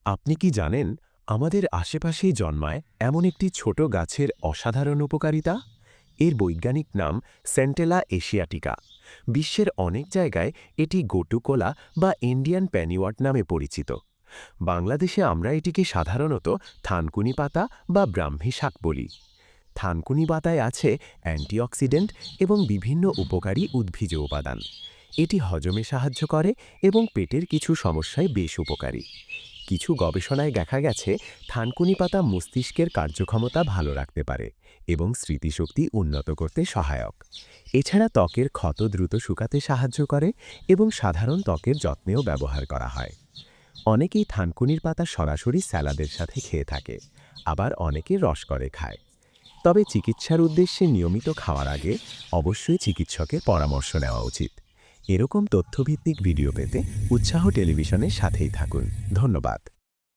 আপনি কি জানেন আমাদের আশেপাশেই জন্মায় এমন একটি ছোট গাছের অসাধারণ উপকারিতা? এর বৈজ্ঞানিক নাম সেন্টেলা এশিয়াটিকা। বিশ্বের অনেক জায়গায় এটি গোটুকোলা বা ইন্ডিয়ান প্যানিওয়াট নামে পরিচিত। বাংলাদেশে আমরা এটিকে সাধারণত থানকুনি পাতা বা ব্রাহ্মী শাক বলি। থানকুনি পাতায় আছে অ্যান্টিঅক্সিডেন্ট এবং বিভিন্ন উপকারী উদ্ভিজ উপাদান। এটি হজমে সাহায্য করে এবং পেটের কিছু সমস্যায় বেশ উপকারী। কিছু গবেষণায় দেখা গেছে থানকুনি পাতা মস্তিষ্কের কার্যক্ষমতা ভালো রাখতে পারে এবং স্মৃতিশক্তি উন্নত করতে সহায়ক। এছাড়া ত্বকের ক্ষত দ্রুত শুকাতে সাহায্য করে এবং সাধারণ ত্বকের যত্নেও ব্যবহার করা হয়। অনেকেই থানকুনির পাতা সরাসরি স্যালাডের সাথে খেয়ে থাকে, আবার অনেকে রস করে খায়। তবে চিকিৎসার উদ্দেশ্যে নিয়মিত খাওয়ার আগে অবশ্যই চিকিৎসকের পরামর্শ নেওয়া উচিত। এরকম তথ্যভিত্তিক ভিডিও পেতে উৎসাহ টেলিভিশনের সাথেই থাকুন। ধন্যবাদ।